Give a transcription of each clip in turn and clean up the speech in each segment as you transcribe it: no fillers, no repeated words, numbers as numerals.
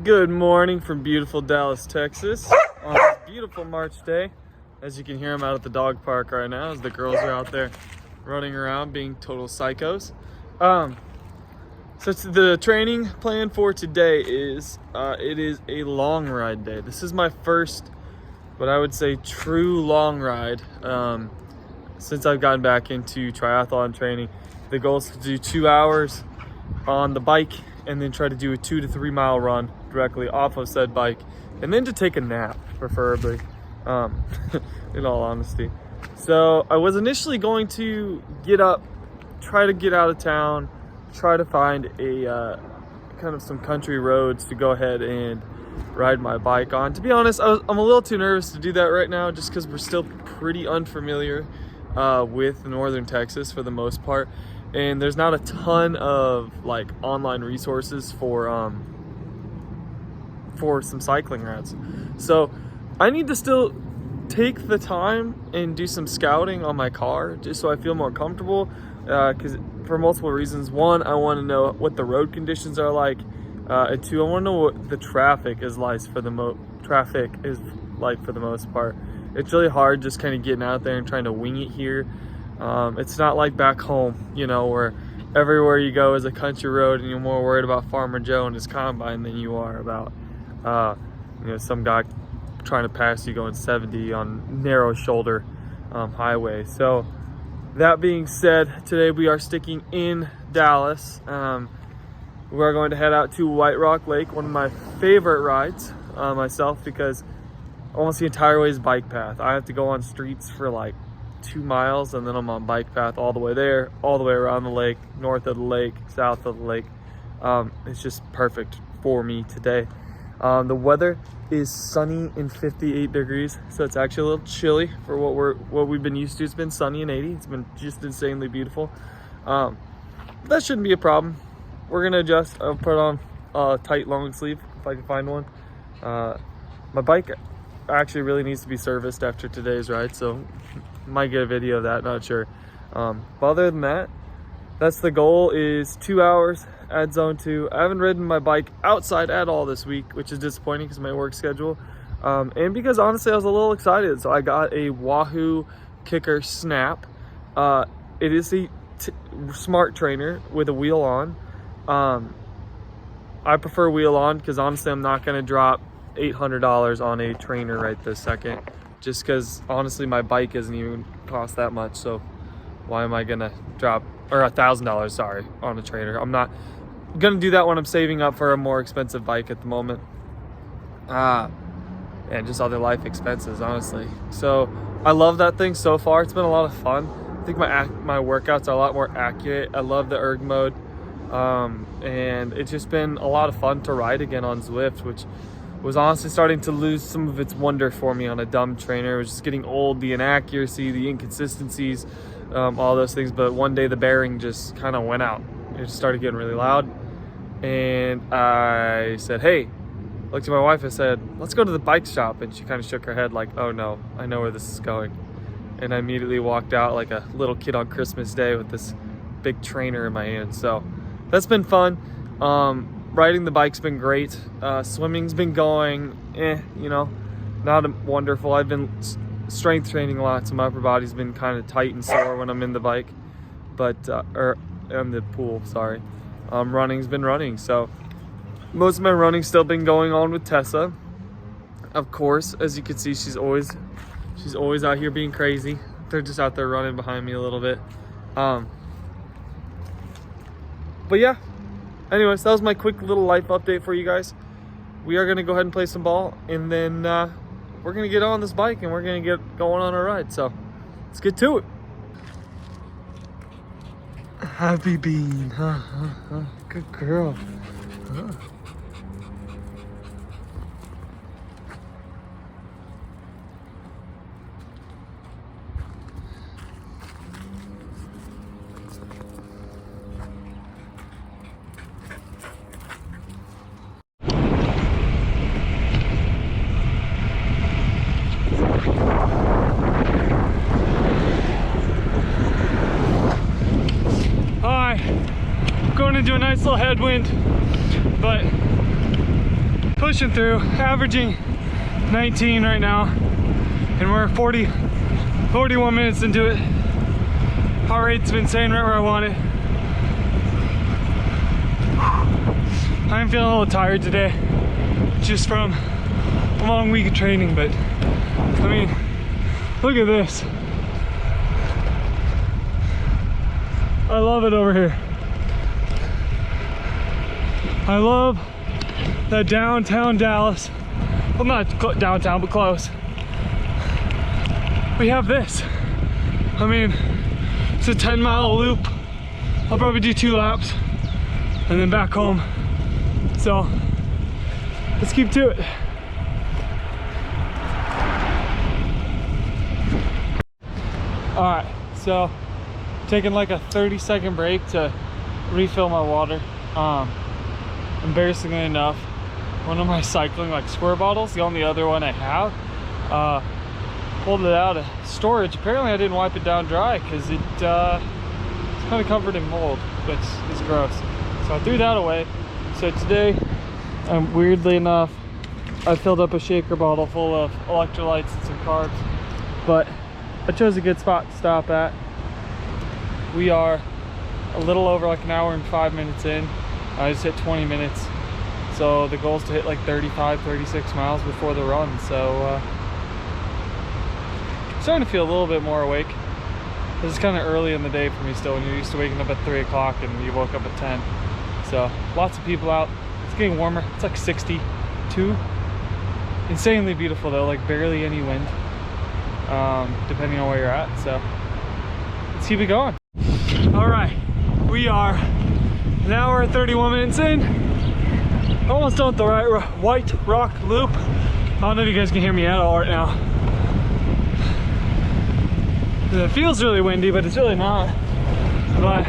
Good morning from beautiful Dallas, Texas on this beautiful March day. As you can hear, I'm out at the dog park right now as the girls are out there running around being total psychos. So the training plan for today is, it is a long ride day. This is my first, what I would say, true long ride since I've gotten back into triathlon training. The goal is to do 2 hours on the bike and then try to do a 2 to 3 mile run directly off of said bike, and then to take a nap, preferably, in all honesty. So I was initially going to get up, try to get out of town, try to find a kind of some country roads to go ahead and ride my bike on. To be honest, I'm a little too nervous to do that right now, just because we're still pretty unfamiliar with northern Texas for the most part, and there's not a ton of like online resources for some cycling routes. So I need to still take the time and do some scouting on my car just so I feel more comfortable, because for multiple reasons. One, I want to know what the road conditions are like, and two, I want to know what the traffic is like for the most part. It's really hard just kind of getting out there and trying to wing it here. It's not like back home, you know, where everywhere you go is a country road and you're more worried about Farmer Joe and his combine than you are about some guy trying to pass you going 70 on narrow shoulder highway. So that being said, today we are sticking in Dallas. We are going to head out to White Rock Lake, one of my favorite rides myself, because almost the entire way is bike path. I have to go on streets for like 2 miles, and then I'm on bike path all the way there, all the way around the lake, north of the lake, south of the lake. It's just perfect for me today. The weather is sunny and 58 degrees, so it's actually a little chilly for what we've been used to. It's been sunny and 80. It's been just insanely beautiful. That shouldn't be a problem. We're gonna adjust. I'll put on a tight long sleeve if I can find one. My bike actually really needs to be serviced after today's ride, so might get a video of that, not sure. But other than that, that's the goal, is 2 hours at zone 2. I haven't ridden my bike outside at all this week, which is disappointing because of my work schedule, and because honestly I was a little excited. So I got a Wahoo Kicker Snap. It is a smart trainer with a wheel on. I prefer wheel on because honestly I'm not going to drop $800 on a trainer right this second, just because honestly my bike isn't even cost that much. So why am I gonna drop, or $1,000, sorry, on a trainer? I'm not gonna do that when I'm saving up for a more expensive bike at the moment, and just other life expenses, honestly. So I love that thing so far. It's been a lot of fun. I think my workouts are a lot more accurate. I love the erg mode, and it's just been a lot of fun to ride again on Zwift, which was honestly starting to lose some of its wonder for me on a dumb trainer. It was just getting old, the inaccuracy, the inconsistencies, all those things. But one day the bearing just kind of went out. It just started getting really loud. And I said, hey, looked at my wife, I said, let's go to the bike shop. And she kind of shook her head like, oh no, I know where this is going. And I immediately walked out like a little kid on Christmas Day with this big trainer in my hand. So that's been fun. Riding the bike's been great. Swimming's been going, not wonderful. I've been strength training a lot, so my upper body's been kind of tight and sore when I'm in the bike, or in the pool, sorry. Running's been running, so most of my running's still been going on with Tessa. Of course, as you can see, she's always out here being crazy. They're just out there running behind me a little bit. But yeah. Anyways, that was my quick little life update for you guys. We are going to go ahead and play some ball, and then we're going to get on this bike and we're going to get going on our ride. So let's get to it. Happy Bean. Good girl. Going into a nice little headwind, but pushing through, averaging 19 right now, and we're 41 minutes into it. Heart rate's been staying right where I want it. I'm feeling a little tired today, just from a long week of training, but I mean, look at this. I love it over here. I love that downtown Dallas, well, not downtown, but close. We have this. I mean, it's a 10-mile loop. I'll probably do 2 laps and then back home. So let's keep to it. All right, so taking like a 30-second break to refill my water. Embarrassingly enough, one of my cycling like square bottles, the only other one I have, pulled it out of storage. Apparently I didn't wipe it down dry because it's kind of covered in mold, which is gross. So I threw that away. So today, weirdly enough, I filled up a shaker bottle full of electrolytes and some carbs, but I chose a good spot to stop at. We are a little over like an hour and 5 minutes in. I just hit 20 minutes. So the goal is to hit like 35, 36 miles before the run. So starting to feel a little bit more awake. This is kind of early in the day for me still, when you're used to waking up at 3 o'clock and you woke up at 10. So lots of people out. It's getting warmer. It's like 62. Insanely beautiful though, like barely any wind, depending on where you're at. So let's keep it going. All right, we are an hour and 31 minutes in. Almost done with the White Rock Loop. I don't know if you guys can hear me at all right now. It feels really windy, but it's really not. But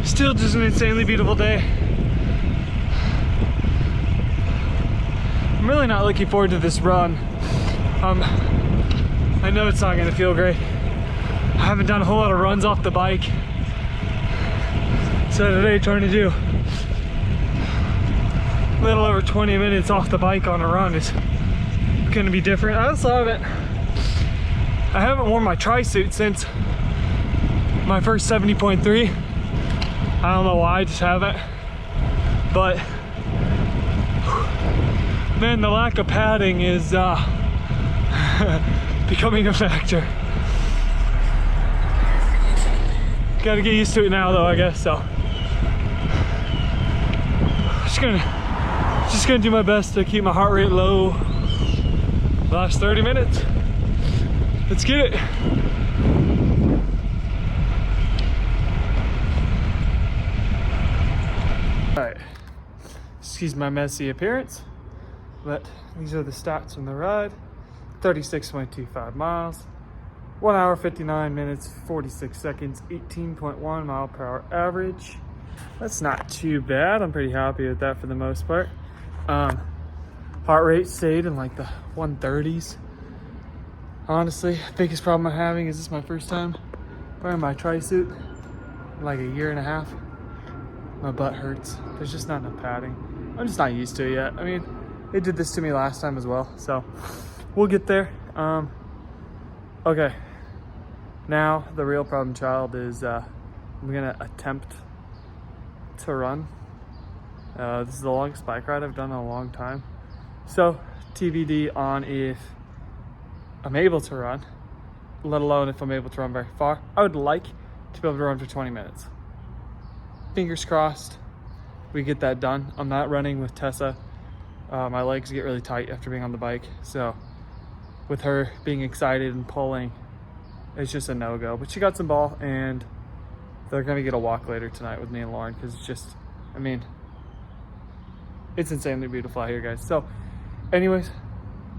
still just an insanely beautiful day. I'm really not looking forward to this run. I know it's not gonna feel great. I haven't done a whole lot of runs off the bike. So today trying to do a little over 20 minutes off the bike on a run is gonna be different. I haven't worn my tri-suit since my first 70.3. I don't know why, I just haven't. But man, the lack of padding is becoming a factor. Gotta get used to it now though, I guess. So just gonna do my best to keep my heart rate low the last 30 minutes. Let's get it. All right, excuse my messy appearance, but these are the stats from the ride. 36.25 miles, 1 hour 59 minutes 46 seconds, 18.1 mile per hour average. That's not too bad. I'm pretty happy with that for the most part. Heart rate stayed in like the 130s. Honestly, the biggest problem I'm having is this is my first time wearing my tri-suit in like a year and a half. My butt hurts. There's just not enough padding. I'm just not used to it yet. I mean, they did this to me last time as well, so we'll get there. Okay, now the real problem child is I'm gonna attempt to run. This is the longest bike ride I've done in a long time, so TBD on if I'm able to run, let alone if I'm able to run very far. I would like to be able to run for 20 minutes. Fingers crossed we get that done. I'm not running with Tessa. My legs get really tight after being on the bike, so with her being excited and pulling, it's just a no-go. But she got some ball, and they're gonna get a walk later tonight with me and Lauren, because it's just, I mean, it's insanely beautiful out here, guys. So anyways,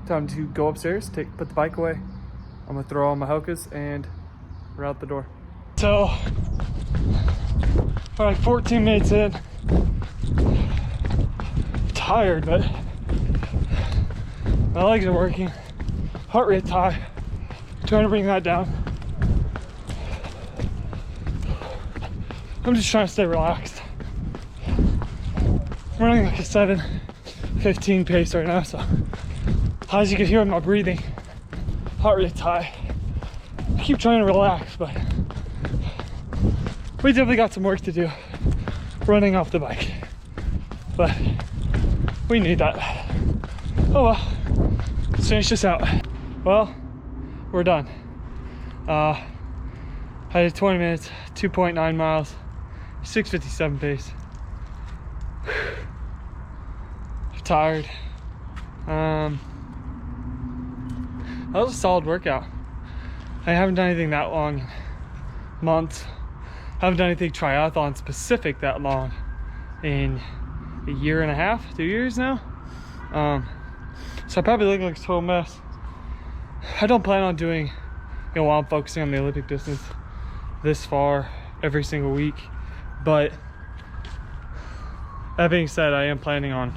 time to go upstairs, put the bike away. I'm gonna throw on my Hokas and we're out the door. So we're like 14 minutes in. Tired, but my legs are working. Heart rate's high. Trying to bring that down. I'm just trying to stay relaxed. running like a 7:15 pace right now, so as you can hear my breathing, heart rate's high. I keep trying to relax, but we definitely got some work to do running off the bike, but we need that. Oh well, let's finish this out. Well, we're done. I did 20 minutes, 2.9 miles, 6:57 pace. I'm tired. That was a solid workout. I haven't done anything that long in months. I haven't done anything triathlon specific that long in a year and a half, 2 years now. So I probably look like a total mess. I don't plan on doing, while I'm focusing on the Olympic distance this far every single week, but that being said, I am planning on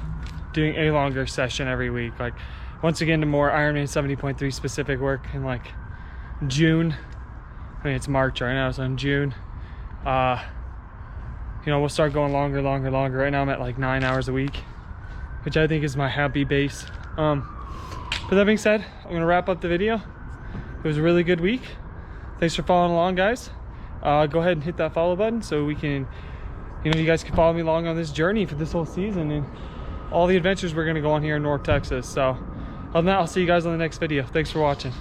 doing a longer session every week, like once again to more Ironman 70.3 specific work in like June. I mean, it's March right now, so in June we'll start going longer. Right now I'm at like 9 hours a week, which I think is my happy base. But that being said, I'm gonna wrap up the video. It was a really good week. Thanks for following along, guys. Go ahead and hit that follow button so we can, you guys can follow me along on this journey for this whole season and all the adventures we're gonna go on here in North Texas. So other than that, I'll see you guys on the next video. Thanks for watching.